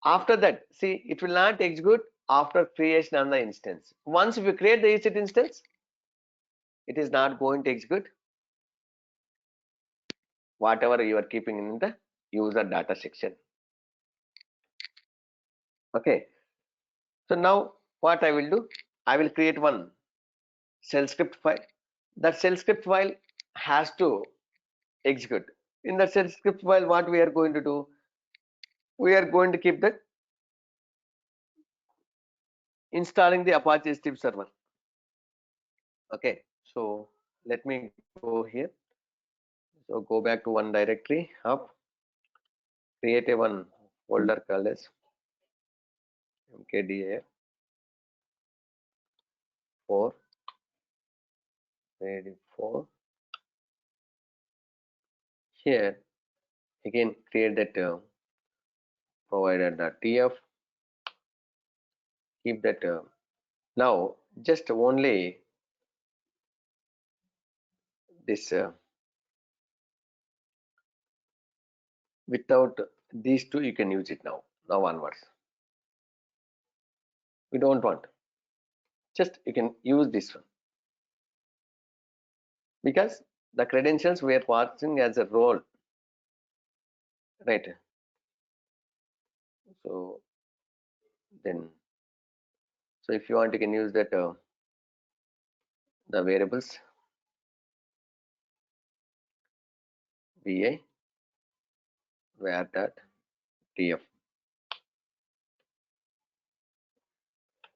After that, see, it will not execute after creation of the instance. Once we create the EC2 instance, it is not going to execute whatever you are keeping in the user data section. Okay. So now what I will do, I will create one shell script file. That shell script file has to execute. In that shell script file, what we are going to do, we are going to keep that installing the Apache HTTP server. Okay, so let me go here. So go back to one directory, up, create a one folder called as mkdir 4 ready 4. Here again create that provider.tf, keep that now just only this without these two you can use it now onwards. We don't want, just you can use this one because the credentials we are passing as a role, right? So then, so if you want you can use that the variables va var.tf.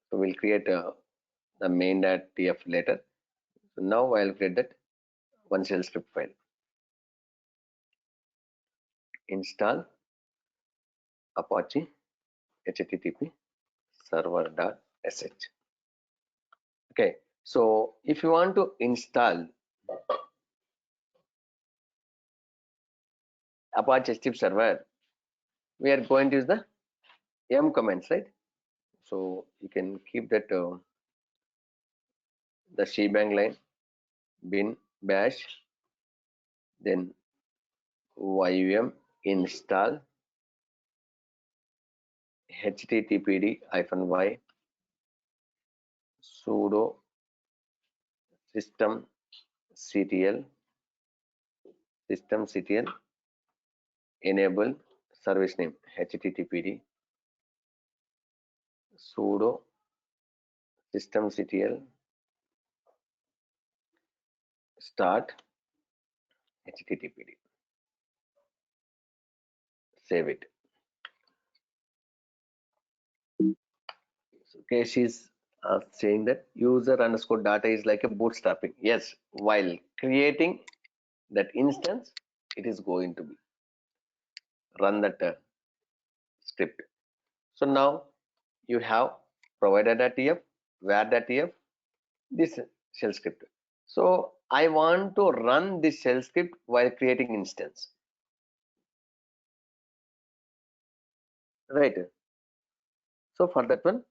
So we'll create the main.tf later. So now I'll create that one shell script file. Install Apache HTTP server.sh. Okay, so if you want to install Apache HTTP server, we are going to use the m commands, right? So you can keep that the shebang line bin bash, then yum install httpd-y sudo systemctl enable service name httpd sudo systemctl start httpd, save it. So Kesh is saying that user underscore data is like a bootstrapping. Yes, while creating that instance, it is going to be run that script. So now you have provider.tf, var.tf, this shell script. So I want to run this shell script while creating instance, right? So for that one,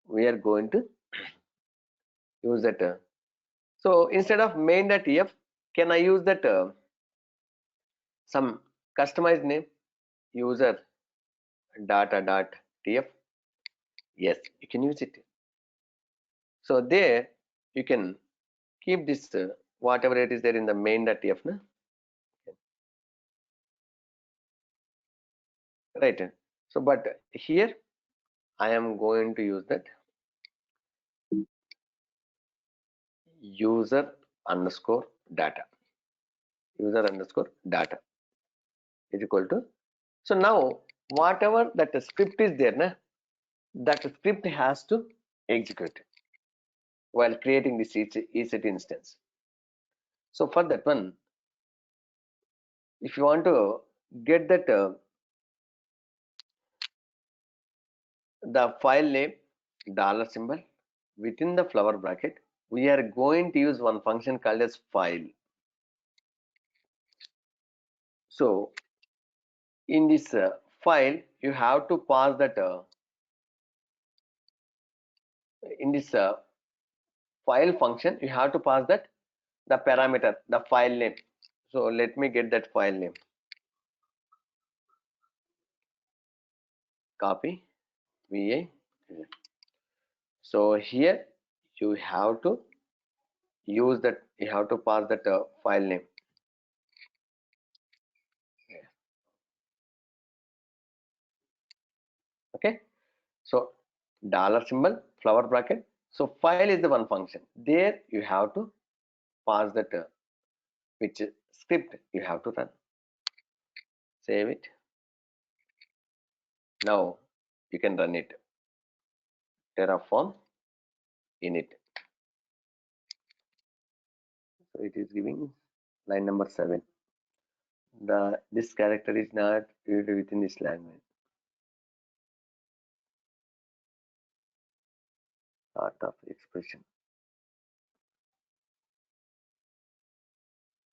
we are going to use that. So instead of main.tf, can I use that some customized name user data.tf? Yes, you can use it. So there you can keep this whatever it is there in the main.tf, na? Right? So but here I am going to use that user underscore data is equal to, so now whatever that script is there, na, that script has to execute while creating this EC2 instance. So for that one, if you want to get that the file name dollar symbol within the flower bracket, we are going to use one function called as file. So in this file you have to pass that in this file function you have to pass that the parameter, the file name. So let me get that file name. Copy VA. So here you have to use that. You have to pass that file name. Okay. So dollar symbol, flower bracket. So file is the one function. There you have to pass that which script you have to run. Save it. Now you can run it. Terraform init. So it is giving line number 7. This character is not used within this language. Part of expression.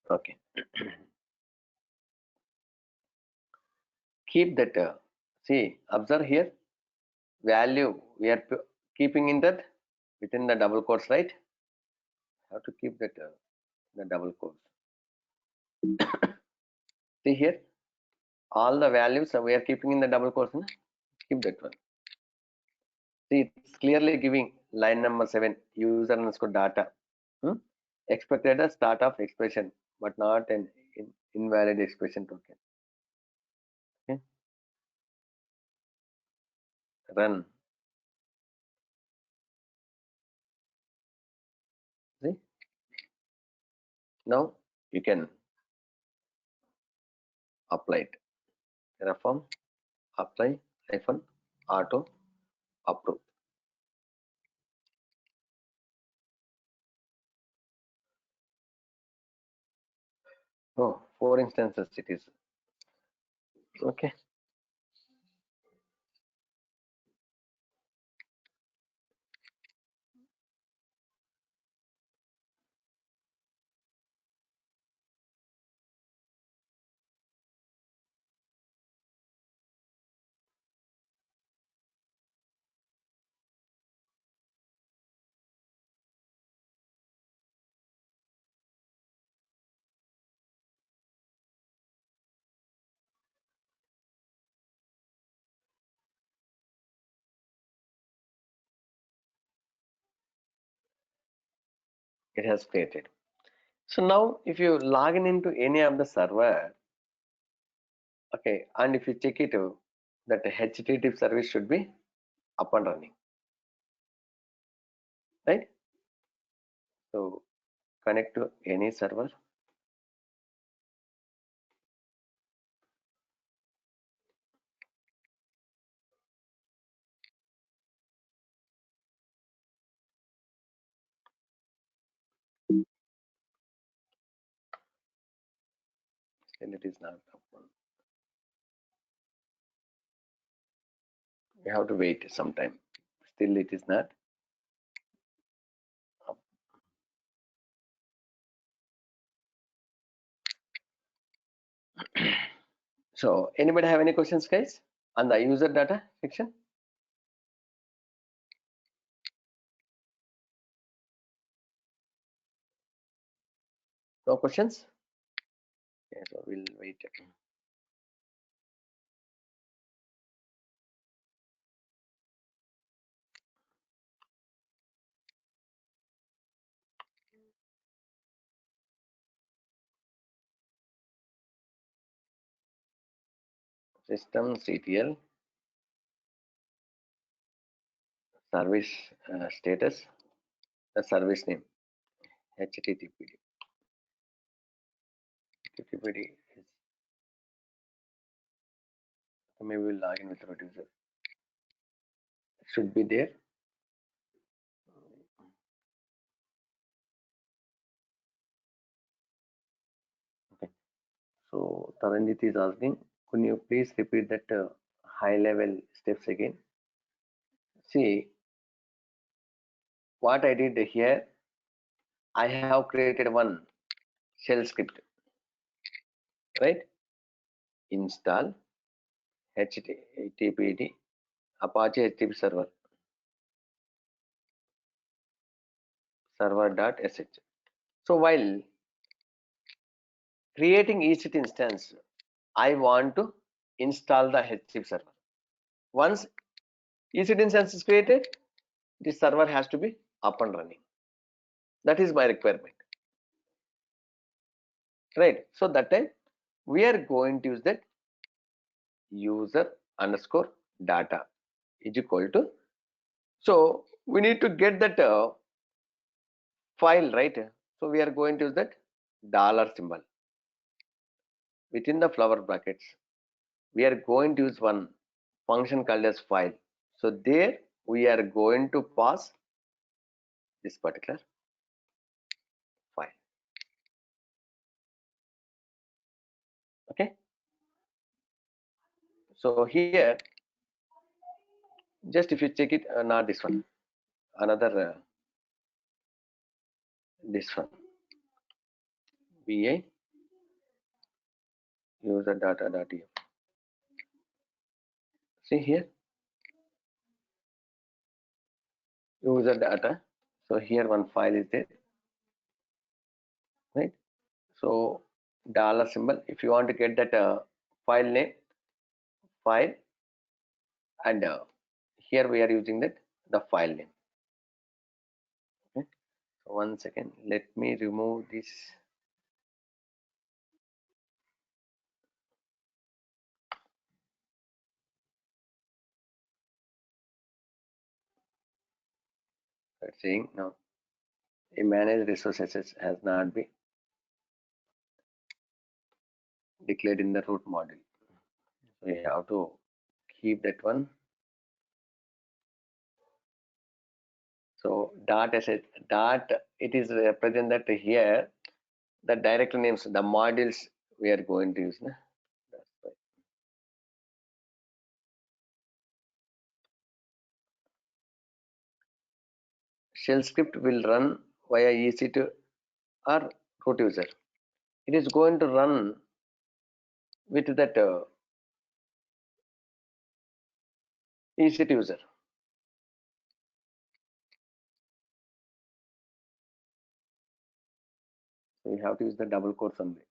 Okay. Keep that. See, observe here. Value we are keeping in that within the double quotes, right? Have to keep that the double quotes. See here, all the values we are keeping in the double quotes. Na? Keep that one. See, it's clearly giving line number 7 user underscore data. Hmm? Expected a start of expression, but not an invalid expression token. Okay. Run. See, now you can apply it. Terraform apply hyphen auto approve. Oh, 4 instances it is. Okay. It has created. So now if you log in into any of the server, okay, and if you check it, that HTTP service should be up and running, right? So connect to any server. And it is not up. You have to wait some time. Still it is not up. So anybody have any questions, guys, on the user data section? No questions? Okay, so we'll wait. System CTL service status, the service name HTTPD. HTTPD is, maybe we'll log in with root user. It should be there. Okay. So Taranjit is asking, can you please repeat that high level steps again? See, what I did here, I have created one shell script, right? Install HTTPD Apache HTTP server.sh. So while creating EC2 instance, I want to install the HCP server. Once EC2 instance is created, this server has to be up and running. That is my requirement, right? So that time we are going to use that user underscore data is equal to. So we need to get that file, right? So we are going to use that dollar symbol within the flower brackets. We are going to use one function called as file. So there we are going to pass this particular file. Okay. So here, just if you check it, not this one, another this one, vi user data.tf. See here, user data. So here one file is there, right? So dollar symbol. If you want to get that file name, file, and here we are using that the file name. Okay. So 1 second. Let me remove this. It's saying now a managed resources has not been declared in the root module. So you have to keep that one. So dot asset dot, it is represent that here the directory names, the modules we are going to use. That's why. Shell script will run via EC2 or root user. It is going to run with that EC2 user. So you have to use the double quotes only.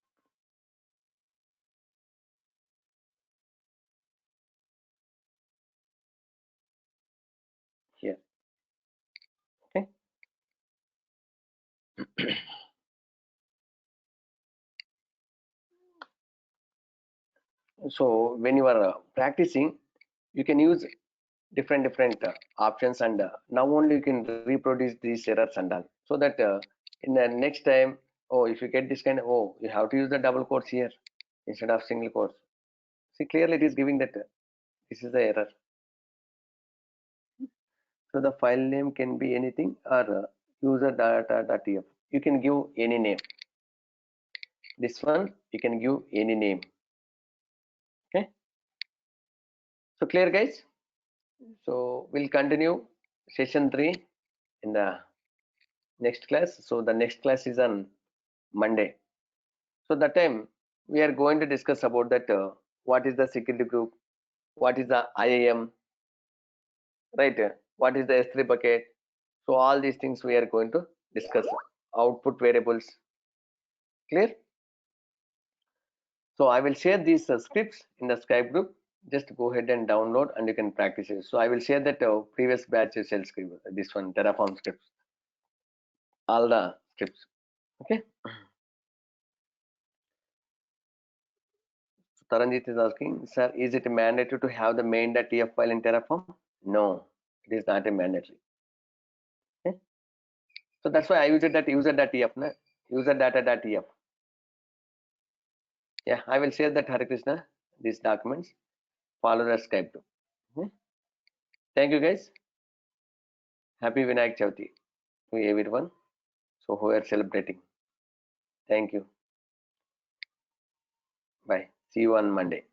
Here. Okay. So when you are practicing, you can use different options, and now only you can reproduce these errors and all, so that in the next time, oh, if you get this kind of, oh, you have to use the double quotes here instead of single quotes. See, clearly it is giving that this is the error. So the file name can be anything, or user data.tf. You can give any name. This one you can give any name. Okay. So clear, guys. So we'll continue session 3 in the next class. So the next class is on Monday. So that time we are going to discuss about that what is the security group, what is the IAM, right? What is the S3 bucket? So all these things we are going to discuss. Output variables. Clear? So I will share these scripts in the Skype group. Just go ahead and download and you can practice it. So I will share that previous batch shell script, this one, Terraform scripts, all the scripts. Okay. So Taranjit is asking, sir, is it mandatory to have the main.tf file in Terraform? No, it is not a mandatory. Okay. So that's why I used that user.tf, user data.tf. Yeah, I will share that, Hare Krishna, these documents. Follow the Skype too. Okay. Thank you, guys. Happy Vinayak Chavti to everyone. So who are celebrating. Thank you. Bye. See you on Monday.